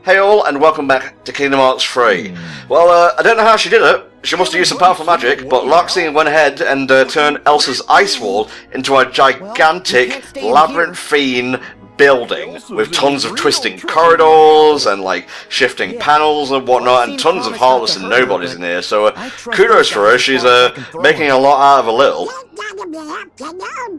Hey all, and welcome back to Kingdom Hearts 3. Well, I don't know how she did it. She must have used some powerful magic, but Larxene went ahead and turned Elsa's ice wall into a gigantic, labyrinthine building with tons of twisting corridors and like shifting panels and whatnot, and tons of heartless and nobodies in here. So kudos for her. She's making a lot out of a little.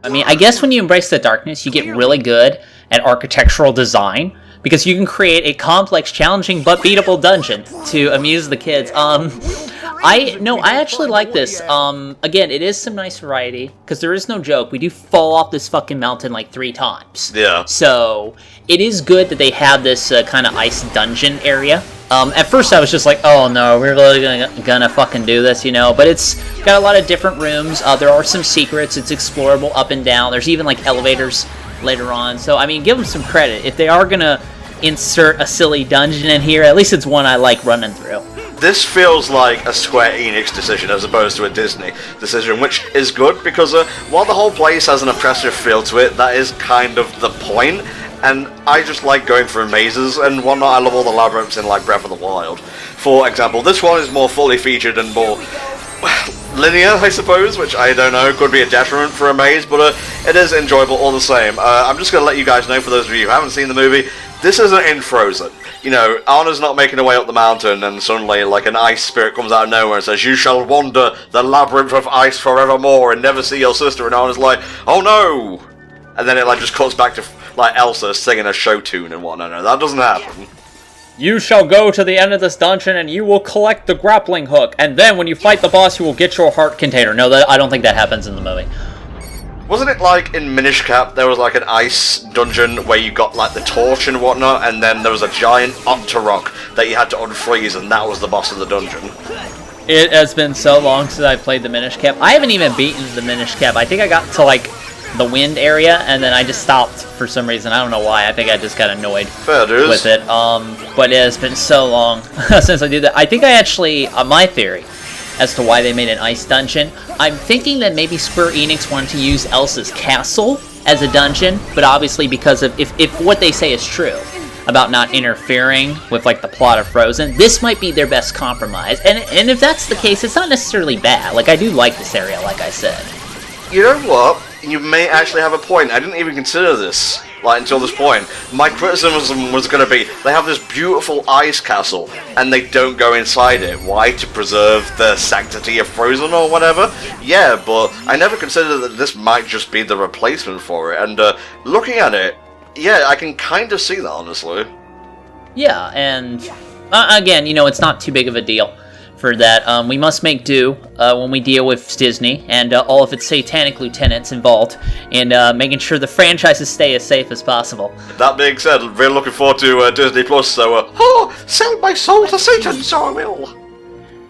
I mean, I guess when you embrace the darkness, you get really good at architectural design, because you can create a complex, challenging, but beatable dungeon to amuse the kids. I actually like this. Again, it is some nice variety, because there is no joke. We do fall off this fucking mountain like 3 times. Yeah. So, it is good that they have this kind of ice dungeon area. At first I was just like, oh no, we're really gonna fucking do this, you know? But it's got a lot of different rooms. There are some secrets. It's explorable up and down. There's even like elevators later on. So, I mean, give them some credit. If they are gonna insert a silly dungeon in here, at least it's one I like running through. This feels like a Square Enix decision as opposed to a Disney decision, which is good because while the whole place has an oppressive feel to it, that is kind of the point. And I just like going through mazes and whatnot. I love all the labyrinths in like Breath of the Wild. For example, this one is more fully featured and more linear, I suppose, which I don't know, could be a detriment for a maze, but it is enjoyable all the same. I'm just going to let you guys know, for those of you who haven't seen the movie, this isn't in Frozen. You know, Anna's not making her way up the mountain and suddenly, like, an ice spirit comes out of nowhere and says, "You shall wander the labyrinth of ice forevermore and never see your sister," and Anna's like, "Oh no!" And then it, like, just cuts back to, like, Elsa singing a show tune and whatnot. No, that doesn't happen. You shall go to the end of this dungeon and you will collect the grappling hook, and then when you fight the boss you will get your heart container. No, I don't think that happens in the movie. Wasn't it like in Minish Cap there was like an ice dungeon where you got like the torch and whatnot, and then there was a giant Octorok that you had to unfreeze, and that was the boss of the dungeon? It has been so long since I played the Minish Cap. I haven't even beaten the Minish Cap. I think I got to like the wind area, and then I just stopped for some reason. I don't know why. I think I just got annoyed with it. But it has been so long since I did that. I think I actually, my theory as to why they made an ice dungeon, I'm thinking that maybe Square Enix wanted to use Elsa's castle as a dungeon, but obviously because of, if what they say is true about not interfering with like the plot of Frozen, this might be their best compromise. And if that's the case, it's not necessarily bad. Like, I do like this area, like I said. You know what? You may actually have a point. I didn't even consider this, like, until this point. My criticism was going to be, they have this beautiful ice castle, and they don't go inside it. Why? To preserve the sanctity of Frozen or whatever? Yeah, but I never considered that this might just be the replacement for it, and looking at it, yeah, I can kind of see that, honestly. Yeah, and again, you know, it's not too big of a deal for that. We must make do when we deal with Disney and all of its satanic lieutenants involved, and making sure the franchises stay as safe as possible. That being said, really looking forward to Disney Plus, so, sell my soul to Satan, so I will.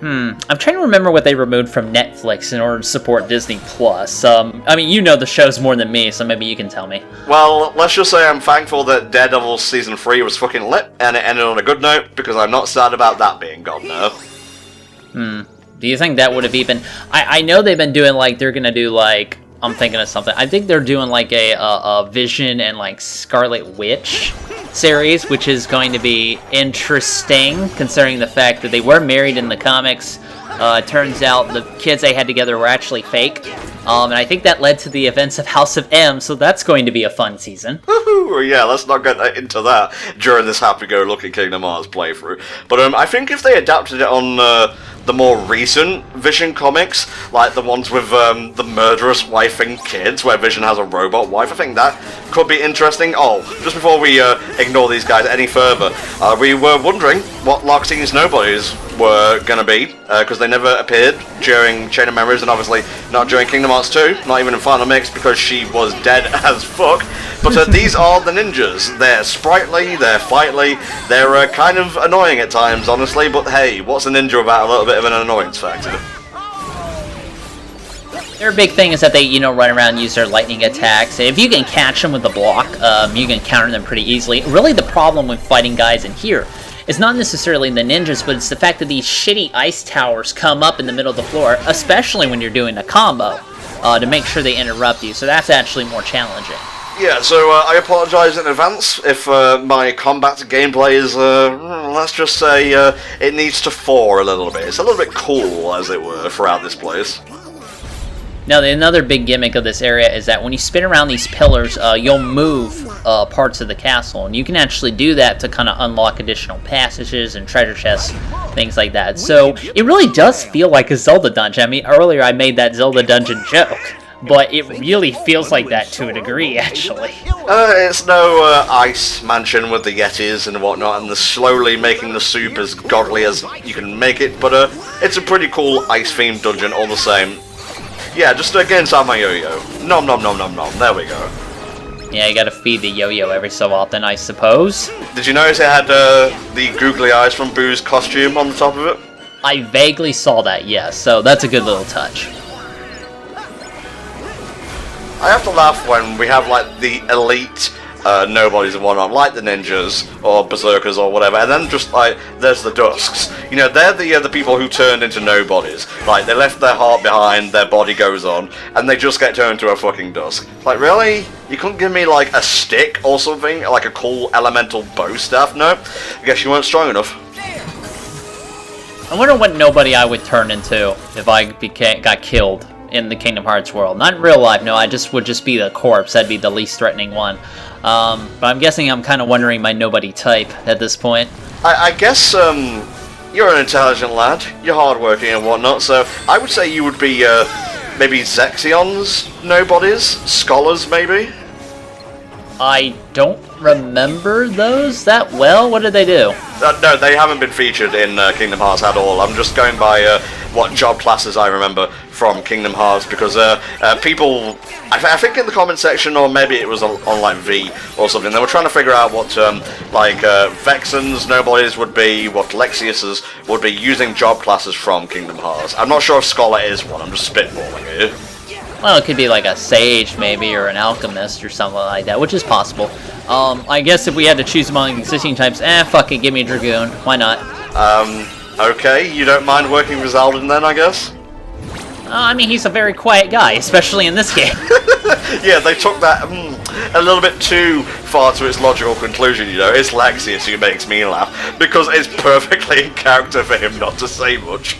I'm trying to remember what they removed from Netflix in order to support Disney Plus. I mean, you know the shows more than me, so maybe you can tell me. Well, let's just say I'm thankful that Daredevil Season 3 was fucking lit, and it ended on a good note, because I'm not sad about that being gone now. Do you think that would have even... I know they've been doing, like, they're gonna do, like... I'm thinking of something. I think they're doing, like, a Vision and, like, Scarlet Witch series, which is going to be interesting, considering the fact that they were married in the comics. It turns out the kids they had together were actually fake. And I think that led to the events of House of M, so that's going to be a fun season. Woohoo! Yeah, let's not get into that during this happy-go-lucky Kingdom Hearts playthrough. But I think if they adapted it on the more recent Vision comics, like the ones with the murderous wife and kids, where Vision has a robot wife, I think that could be interesting. Oh, just before we ignore these guys any further, we were wondering what Larxene's nobodies were going to be, because they never appeared during Chain of Memories, and obviously not during Kingdom Hearts 2, not even in Final Mix, because she was dead as fuck. But these are the ninjas. They're sprightly, they're fightly, they're kind of annoying at times, honestly, but hey, what's a ninja about a little bit of an annoyance factor? Their big thing is that they, you know, run around and use their lightning attacks. If you can catch them with a block, you can counter them pretty easily. Really, the problem with fighting guys in here is not necessarily the ninjas, but it's the fact that these shitty ice towers come up in the middle of the floor, especially when you're doing a combo, to make sure they interrupt you. So that's actually more challenging. Yeah, so I apologise in advance if my combat gameplay is, let's just say, it needs to thaw a little bit. It's a little bit cool, as it were, throughout this place. Now, another big gimmick of this area is that when you spin around these pillars, you'll move parts of the castle, and you can actually do that to kind of unlock additional passages and treasure chests, things like that. So, it really does feel like a Zelda dungeon. I mean, earlier I made that Zelda dungeon joke, but it really feels like that to a degree, actually. It's no ice mansion with the Yetis and whatnot, and the slowly making the soup as godly as you can make it, but it's a pretty cool ice-themed dungeon all the same. Yeah, just get inside my yo-yo. Nom nom nom nom nom, there we go. Yeah, you gotta feed the yo-yo every so often, I suppose. Did you notice it had the googly eyes from Boo's costume on the top of it? I vaguely saw that, yes, so that's a good little touch. I have to laugh when we have, like, the elite nobodies and whatnot, like the ninjas, or berserkers, or whatever, and then just, like, there's the dusks. You know, they're the people who turned into nobodies. Like, they left their heart behind, their body goes on, and they just get turned into a fucking dusk. Like, really? You couldn't give me, like, a stick or something? Like a cool elemental bow staff? No? I guess you weren't strong enough. I wonder what nobody I would turn into if I got killed in the Kingdom Hearts world. Not in real life, no, I would just be the corpse. That'd be the least threatening one. But I'm guessing I'm kind of wondering my nobody type at this point. I guess, you're an intelligent lad, you're hardworking and whatnot, so I would say you would be, maybe Zexion's nobodies? Scholars, maybe? I don't remember those that well. What did they do? No, they haven't been featured in Kingdom Hearts at all. I'm just going by what job classes I remember from Kingdom Hearts, because people, I think in the comment section, or maybe it was on like V or something, they were trying to figure out what Vexen's nobodies would be, what Lexius's would be, using job classes from Kingdom Hearts. I'm not sure if Scholar is one, I'm just spitballing here. Well, it could be like a sage, maybe, or an alchemist, or something like that, which is possible. I guess if we had to choose among existing types, fuck it, give me a Dragoon. Why not? Okay, you don't mind working with Alden then, I guess? I mean, he's a very quiet guy, especially in this game. Yeah, they took that a little bit too far to its logical conclusion, you know. It's Lexius who makes me laugh, because it's perfectly in character for him not to say much.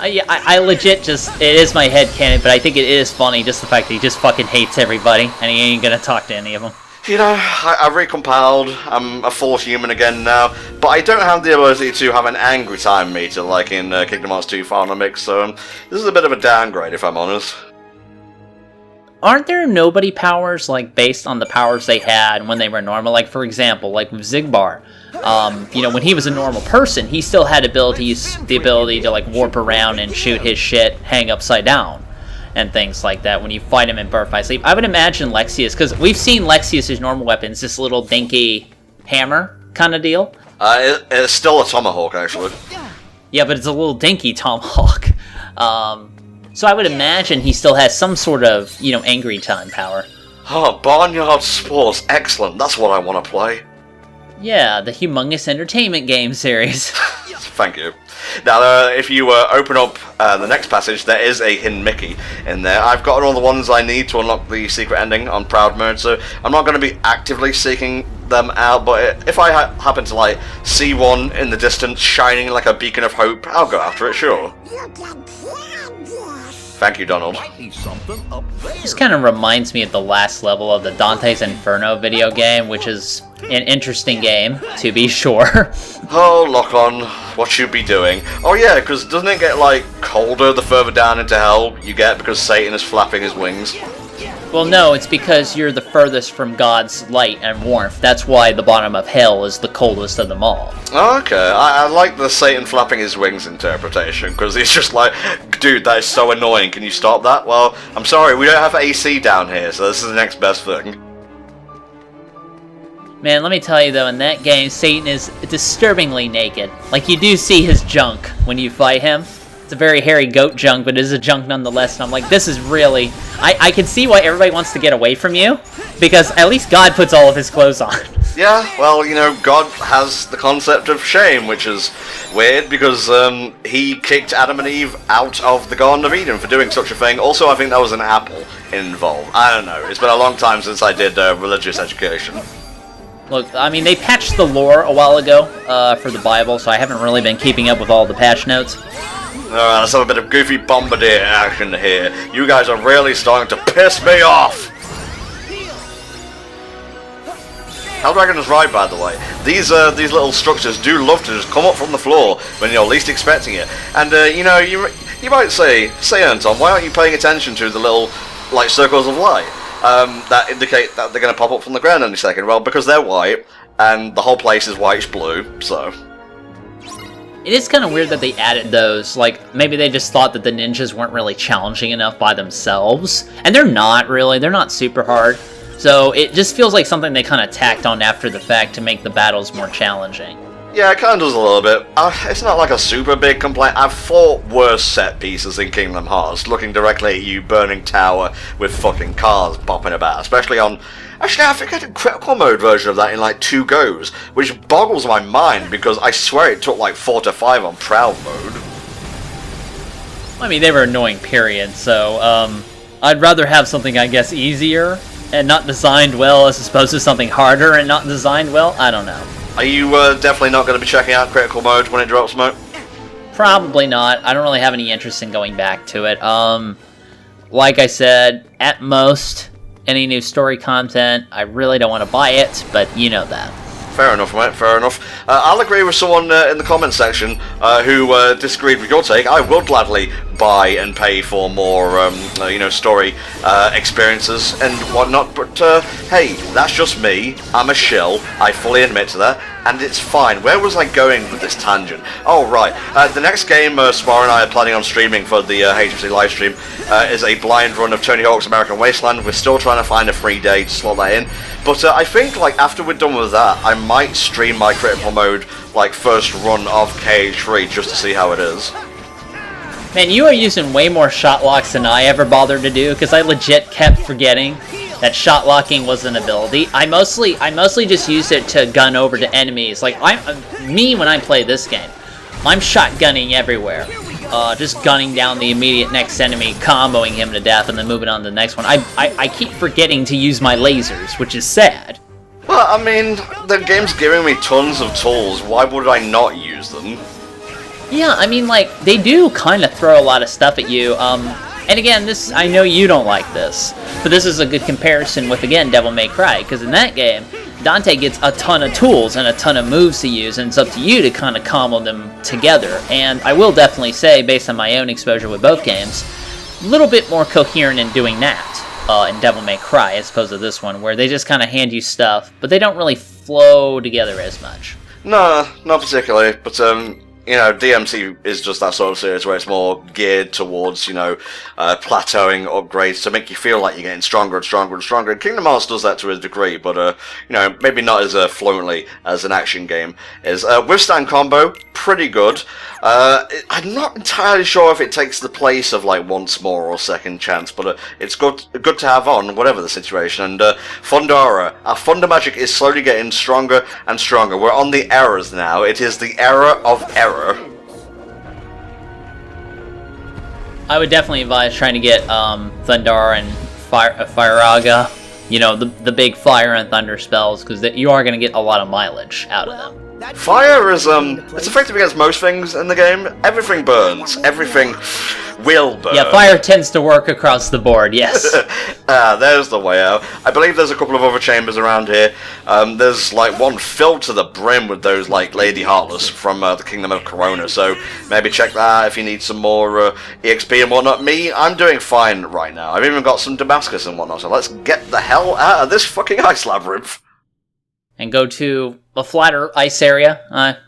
Yeah, I legit just, it is my headcanon, but I think it is funny, just the fact that he just fucking hates everybody, and he ain't gonna talk to any of them. You know, I've recompiled, I'm a full human again now, but I don't have the ability to have an angry time meter like in Kingdom Hearts 2 Final Mix, so this is a bit of a downgrade if I'm honest. Aren't there nobody powers, like, based on the powers they had when they were normal? Like, for example, like with Zigbar, you know, when he was a normal person, he still had the ability to, like, warp around and shoot his shit, hang upside down, and things like that when you fight him in Birth by Sleep. I would imagine Lexius, because we've seen Lexius' normal weapons, this little dinky hammer kind of deal. It's still a tomahawk, actually. Yeah, but it's a little dinky tomahawk. So I would imagine he still has some sort of, you know, angry time power. Oh, Barnyard Sports, excellent, that's what I want to play. Yeah, the Humongous Entertainment game series. Thank you. Now, if you open up the next passage, there is a hidden Mickey in there. I've gotten all the ones I need to unlock the secret ending on Proud Mode, so I'm not going to be actively seeking them out, but if I happen to, like, see one in the distance shining like a beacon of hope, I'll go after it, sure. Thank you, Donald. This kind of reminds me of the last level of the Dante's Inferno video game, which is an interesting game, to be sure. Oh, Lock-On, what you be doing? Oh yeah, because doesn't it get, like, colder the further down into hell you get because Satan is flapping his wings? Well, no, it's because you're the furthest from God's light and warmth. That's why the bottom of hell is the coldest of them all. Okay, I like the Satan flapping his wings interpretation, because he's just like, dude, that is so annoying, can you stop that? Well, I'm sorry, we don't have AC down here, so this is the next best thing. Man, let me tell you though, in that game, Satan is disturbingly naked. Like, you do see his junk when you fight him. It's a very hairy goat junk, but it is a junk nonetheless, and I'm like, this is really... I can see why everybody wants to get away from you, because at least God puts all of his clothes on. Yeah, well, you know, God has the concept of shame, which is weird, because he kicked Adam and Eve out of the Garden of Eden for doing such a thing. Also, I think there was an apple involved. I don't know, it's been a long time since I did religious education. Look, I mean, they patched the lore a while ago for the Bible, so I haven't really been keeping up with all the patch notes. Alright, let's have a bit of goofy bombardier action here. You guys are really starting to piss me off! Helldragon is right, by the way. These little structures do love to just come up from the floor when you're least expecting it. And, you know, you might say, Anton, why aren't you paying attention to the little, like, circles of light that indicate that they're going to pop up from the ground any second? Well, because they're white, and the whole place is whitish-blue, so... It is kind of weird that they added those. Like, maybe they just thought that the ninjas weren't really challenging enough by themselves. And they're not, really. They're not super hard. So it just feels like something they kind of tacked on after the fact to make the battles more challenging. Yeah, it kind of does a little bit. It's not like a super big complaint. I've fought worse set pieces in Kingdom Hearts, looking directly at you, burning tower with fucking cars bopping about, especially on... Actually, I think I did critical mode version of that in like 2 goes, which boggles my mind because I swear it took like 4 to 5 on Proud mode. I mean, they were annoying, period, so, I'd rather have something, I guess, easier and not designed well as opposed to something harder and not designed well. I don't know. Are you definitely not going to be checking out critical mode when it drops, Mo? Probably not. I don't really have any interest in going back to it. Like I said, at most... any new story content, I really don't want to buy it, but you know that. Fair enough, mate, fair enough. I'll agree with someone in the comments section who disagreed with your take. I will gladly buy and pay for more, you know, story experiences and whatnot, but hey, that's just me. I'm a shill, I fully admit to that, and it's fine. Where was I going with this tangent? Oh, right. The next game Spar and I are planning on streaming for the HFC livestream is a blind run of Tony Hawk's American Wasteland. We're still trying to find a free day to slot that in, but I think, like, after we're done with that, I might stream my critical mode, like, first run of KH3 just to see how it is. Man, you are using way more shot locks than I ever bothered to do, because I legit kept forgetting that shot locking was an ability. I mostly just used it to gun over to enemies. Like, when I play this game, I'm shotgunning everywhere. Just gunning down the immediate next enemy, comboing him to death, and then moving on to the next one. I keep forgetting to use my lasers, which is sad. Well, I mean, the game's giving me tons of tools. Why would I not use them? Yeah, I mean, like, they do kind of throw a lot of stuff at you. And again, I know you don't like this, but this is a good comparison with, again, Devil May Cry, because in that game, Dante gets a ton of tools and a ton of moves to use, and it's up to you to kind of combo them together. And I will definitely say, based on my own exposure with both games, a little bit more coherent in doing that in Devil May Cry, as opposed to this one, where they just kind of hand you stuff, but they don't really flow together as much. No, not particularly, but you know, DMC is just that sort of series where it's more geared towards, you know, plateauing upgrades to make you feel like you're getting stronger and stronger and stronger. And Kingdom Hearts does that to a degree, but, you know, maybe not as fluently as an action game is. Withstand combo, pretty good. I'm not entirely sure if it takes the place of, like, Once More or Second Chance, but it's good to have on, whatever the situation. And Fundara, our Thunder magic is slowly getting stronger and stronger. We're on the errors now. It is the era of error. I would definitely advise trying to get Thundar and Firaga, you know, the big fire and thunder spells, because you are going to get a lot of mileage out of them. Fire is, it's effective against most things in the game. Everything burns. Everything will burn. Yeah, fire tends to work across the board, yes. There's the way out. I believe there's a couple of other chambers around here. There's, like, one filled to the brim with those, like, Lady Heartless from the Kingdom of Corona, so maybe check that out if you need some more EXP and whatnot. I'm doing fine right now. I've even got some Damascus and whatnot, so let's get the hell out of this fucking ice labyrinth. And go to a flatter ice area,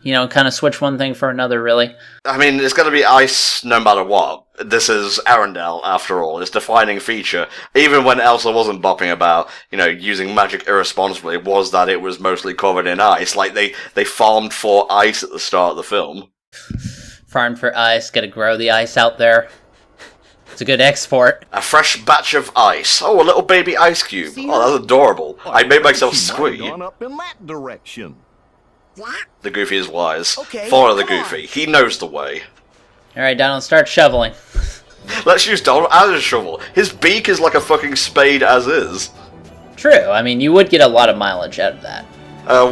you know, kind of switch one thing for another, really. I mean, it's going to be ice no matter what. This is Arendelle, after all. Its defining feature, even when Elsa wasn't bopping about, you know, using magic irresponsibly, was that it was mostly covered in ice. Like, they farmed for ice at the start of the film. farm for ice, gotta grow the ice out there. It's a good export. A fresh batch of ice. Oh, a little baby ice cube. Oh, that's adorable. I made myself squee. Gone up in that direction. The Goofy is wise. Okay, Follow the come Goofy. He knows the way. Alright, Donald, start shoveling. Let's use Donald as a shovel. His beak is like a fucking spade as is. True, I mean, you would get a lot of mileage out of that.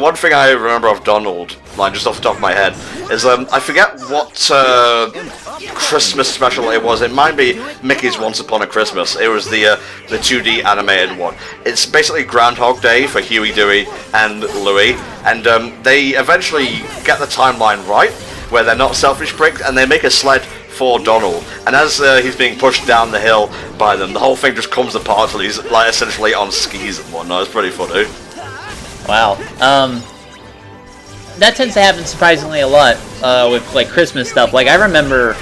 One thing I remember of Donald, like just off the top of my head, is I forget what Christmas special it was. It might be Mickey's Once Upon a Christmas. It was the 2D animated one. It's basically Groundhog Day for Huey, Dewey, and Louie, and they eventually get the timeline right, where they're not selfish pricks, and they make a sled for Donald. And as he's being pushed down the hill by them, the whole thing just comes apart till he's like essentially on skis and whatnot. It's pretty funny. Wow. That tends to happen surprisingly a lot with like Christmas stuff. Like I remember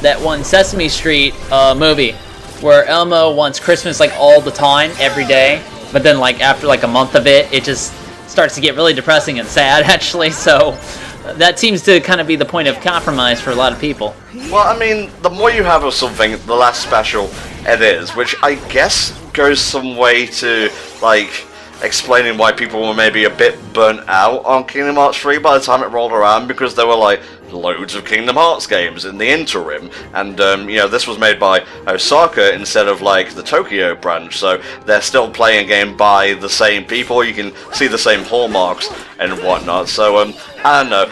that one Sesame Street movie where Elmo wants Christmas like all the time, every day, but then like after like a month of it, it just starts to get really depressing and sad actually. So that seems to kind of be the point of compromise for a lot of people. Well, I mean, the more you have of something, the less special it is, which I guess goes some way to like explaining why people were maybe a bit burnt out on Kingdom Hearts 3 by the time it rolled around, because there were like loads of Kingdom Hearts games in the interim, and you know, this was made by Osaka instead of like the Tokyo branch, so they're still playing a game by the same people. You can see the same hallmarks and whatnot, so I don't know.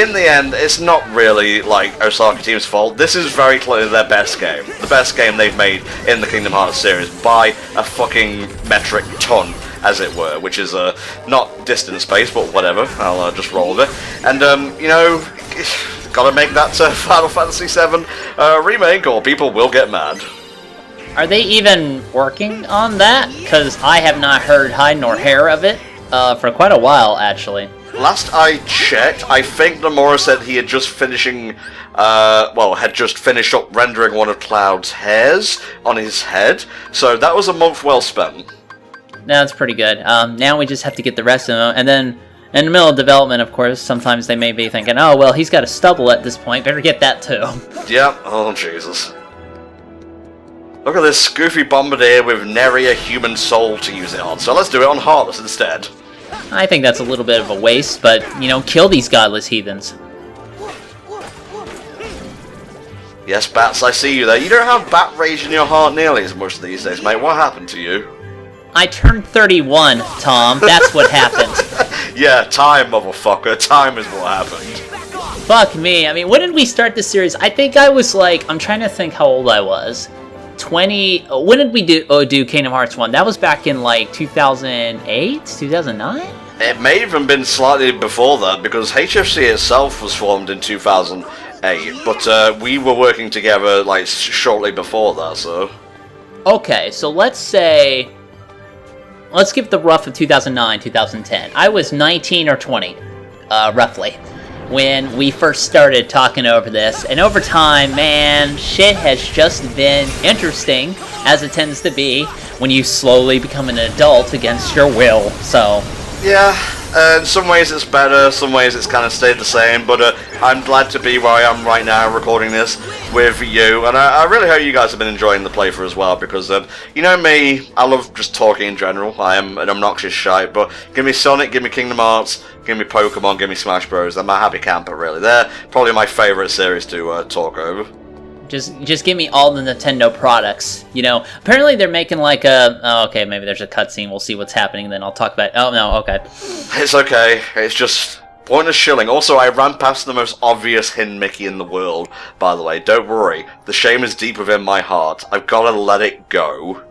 In the end, it's not really like Osaka Team's fault. This is very clearly their best game, the best game they've made in the Kingdom Hearts series by a fucking metric ton, as it were, which is not distant space, but whatever, I'll just roll with it. And you know, gotta make that Final Fantasy VII remake or people will get mad. Are they even working on that? Because I have not heard hide nor hair of it for quite a while, actually. Last I checked, I think Nomura said he had just had just finished up rendering one of Cloud's hairs on his head, so that was a month well spent. No, that's pretty good. Now we just have to get the rest of them, and then in the middle of development, of course, sometimes they may be thinking, oh, well, he's got a stubble at this point, better get that too. Yep, oh Jesus. Look at this Goofy Bombardier with nary a human soul to use it on, so let's do it on Heartless instead. I think that's a little bit of a waste, but, you know, kill these godless heathens. Yes, Bats, I see you there. You don't have bat rage in your heart nearly as much these days, mate. What happened to you? I turned 31, Tom. That's what happened. Yeah, time, motherfucker. Time is what happened. Fuck me. I mean, when did we start this series? I think I was like, I'm trying to think how old I was. 20... When did we do Kingdom Hearts 1? That was back in like 2008? 2009? It may have even been slightly before that, because HFC itself was formed in 2008, but we were working together like shortly before that, so... Okay, so let's say... Let's give the rough of 2009, 2010. I was 19 or 20, roughly, when we first started talking over this. And over time, man, shit has just been interesting, as it tends to be when you slowly become an adult against your will, so... Yeah, in some ways it's better, some ways it's kind of stayed the same, but I'm glad to be where I am right now recording this with you, and I really hope you guys have been enjoying the playthrough as well, because, you know me, I love just talking in general. I am an obnoxious shite, but give me Sonic, give me Kingdom Hearts, give me Pokemon, give me Smash Bros. I'm a happy camper, really. They're probably my favourite series to talk over. Just give me all the Nintendo products, you know. Apparently they're making like a... Oh, okay, maybe there's a cutscene. We'll see what's happening, then I'll talk about... Oh, no, okay. It's okay. It's just pointless shilling. Also, I ran past the most obvious hidden Mickey in the world, by the way. Don't worry. The shame is deep within my heart. I've got to let it go.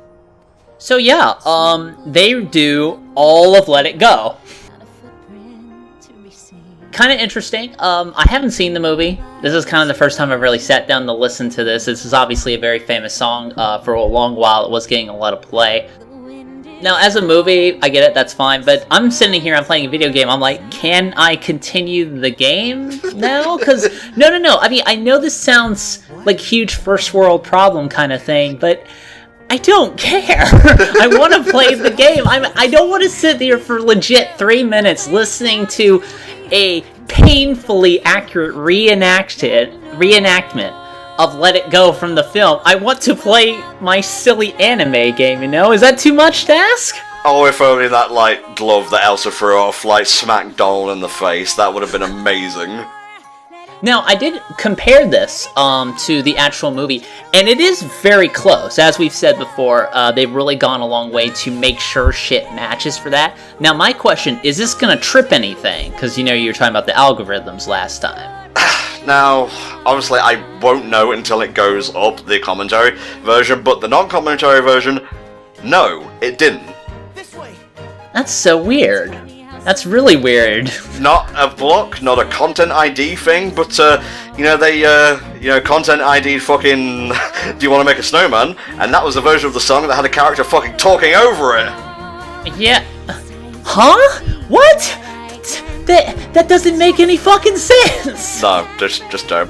So, yeah, they do all of Let It Go. Kind of interesting. I haven't seen the movie. This is kind of the first time I've really sat down to listen to this. This is obviously a very famous song. For a long while, it was getting a lot of play. Now, as a movie, I get it, that's fine, but I'm sitting here, I'm playing a video game, I'm like, can I continue the game now? Because, no, I mean, I know this sounds like huge first world problem kind of thing, but I don't care. I want to play the game. I don't want to sit there for legit 3 minutes listening to a painfully accurate reenactment of Let It Go from the film. I want to play my silly anime game, you know? Is that too much to ask? Oh, if only that, like, glove that Elsa threw off, like, smacked Donald in the face. That would have been amazing. Now, I did compare this to the actual movie, and it is very close. As we've said before, they've really gone a long way to make sure shit matches for that. Now, my question, is this gonna trip anything? Because, you know, you were talking about the algorithms last time. Now, obviously, I won't know until it goes up, the commentary version, but the non-commentary version, no, it didn't. That's so weird. That's really weird. Not a block, not a content ID thing, but, you know, they, content ID fucking Do You Want to Make a Snowman? And that was a version of the song that had a character fucking talking over it. Yeah. Huh? What? That doesn't make any fucking sense! No, just don't.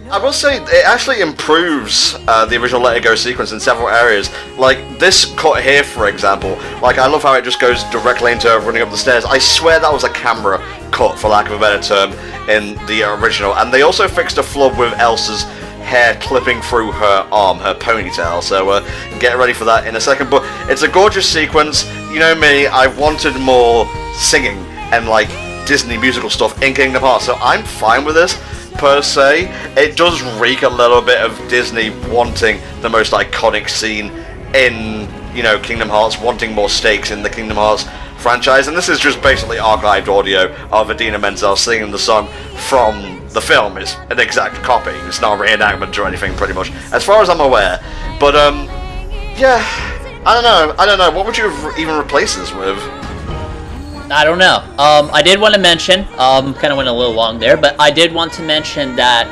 I will say, it actually improves the original Let It Go sequence in several areas. Like, this cut here, for example, like, I love how it just goes directly into running up the stairs. I swear that was a camera cut, for lack of a better term, in the original. And they also fixed a flub with Elsa's hair clipping through her arm, her ponytail, so get ready for that in a second. But it's a gorgeous sequence. You know me, I wanted more singing and, like, Disney musical stuff in Kingdom Hearts, so I'm fine with this. Per se, it does reek a little bit of Disney wanting the most iconic scene in, you know, Kingdom Hearts, wanting more stakes in the Kingdom Hearts franchise, and this is just basically archived audio of Idina Menzel singing the song from the film. It's an exact copy, it's not a reenactment or anything, pretty much, as far as I'm aware. But, yeah, I don't know, what would you even replace this with? I don't know. I did want to mention, kind of went a little long there, but I did want to mention that,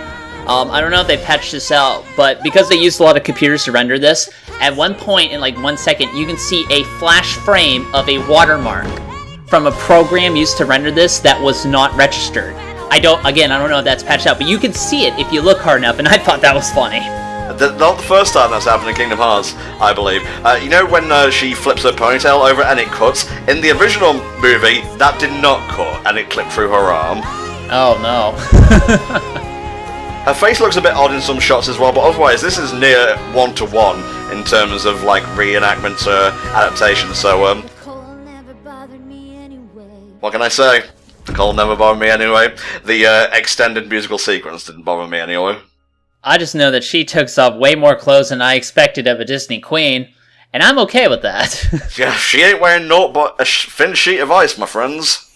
I don't know if they patched this out, but because they used a lot of computers to render this, at one point in like 1 second, you can see a flash frame of a watermark from a program used to render this that was not registered. I don't know if that's patched out, but you can see it if you look hard enough, and I thought that was funny. Not the first time that's happened in Kingdom Hearts, I believe. You know when she flips her ponytail over and it cuts? In the original movie, that did not cut, and it clipped through her arm. Oh no. Her face looks a bit odd in some shots as well, but otherwise this is near one-to-one in terms of, like, reenactment adaptation, so, what can I say? Nicole never bothered me anyway. The extended musical sequence didn't bother me anyway. I just know that she took off way more clothes than I expected of a Disney queen, and I'm okay with that. Yeah, she ain't wearing naught but a thin sheet of ice, my friends.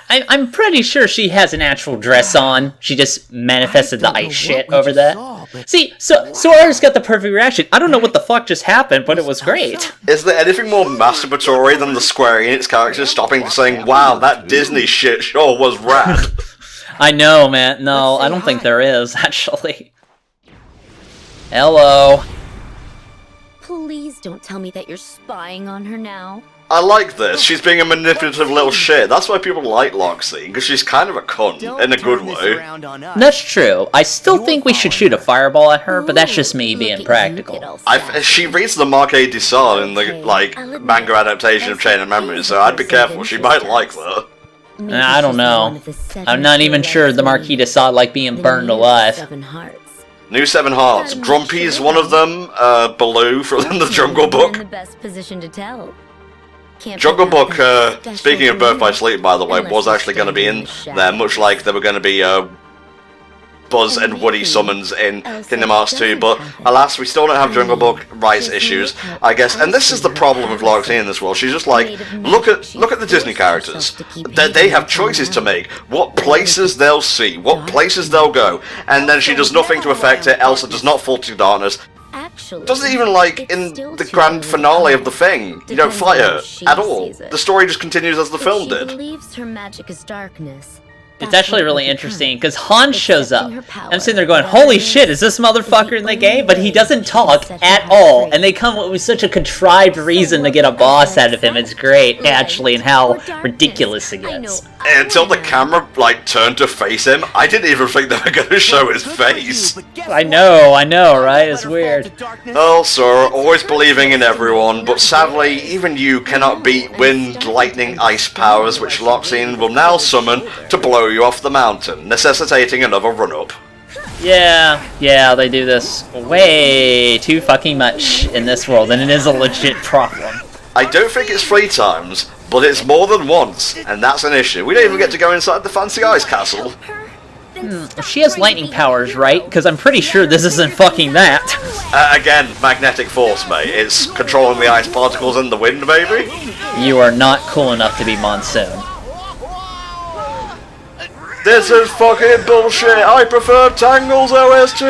I'm pretty sure she has an actual dress on. She just manifested the ice shit over that. See, so Sora's got the perfect reaction. I don't know what the fuck just happened, but it was great. Is there anything more masturbatory than the Square Enix characters stopping to saying, wow, that Disney shit sure was rad? I know, man. No, I don't think there is, actually. Hello. Please don't tell me that you're spying on her now. I like this. She's being a manipulative little shit. That's why people like Loxie, because she's kind of a cunt, in a good way. That's true. I still think we should shoot a fireball at her, but that's just me being practical. She reads the Marquis de Sade in the, like, manga adaptation of Chain of Memories, so I'd be careful. She might like that. I don't know. I'm not even sure the Marquis de Sade like being burned alive. New Seven Hearts. Grumpy's one of them. Baloo from the Jungle Book. Jungle Book, speaking of Birth by Sleep, by the way, was actually going to be in there, much like there were going to be Buzz and Woody summons in Kingdom Hearts 2, but alas, we still don't have Jungle Book rights issues, I guess. And this is the problem with Loxie in this world. She's just like, look at the Disney characters. They have choices to make. What places they'll see, what places they'll go, and then she does nothing to affect it. Elsa does not fall to darkness. Doesn't even, like, in the grand finale of the thing, you don't fight her at all. The story just continues as the film did. It's actually really interesting, because Han shows up. I'm sitting there going, holy shit, is this motherfucker in the game? But he doesn't talk at all, and they come up with such a contrived reason to get a boss out of him. It's great, actually, and how ridiculous it gets. Until the camera, like, turned to face him, I didn't even think they were going to show his face. I know, right? It's weird. Oh, Sora, always believing in everyone, but sadly, even you cannot beat wind, lightning, ice powers, which Loxine will now summon to blow you off the mountain, necessitating another run-up. Yeah, they do this way too fucking much in this world, and it is a legit problem. I don't think it's 3 times, but it's more than once, and that's an issue. We don't even get to go inside the fancy ice castle. She has lightning powers, right? Because I'm pretty sure this isn't fucking that. Again, magnetic force, mate. It's controlling the ice particles in the wind, baby. You are not cool enough to be Monsoon. This is fucking bullshit. I prefer Tangle's OST.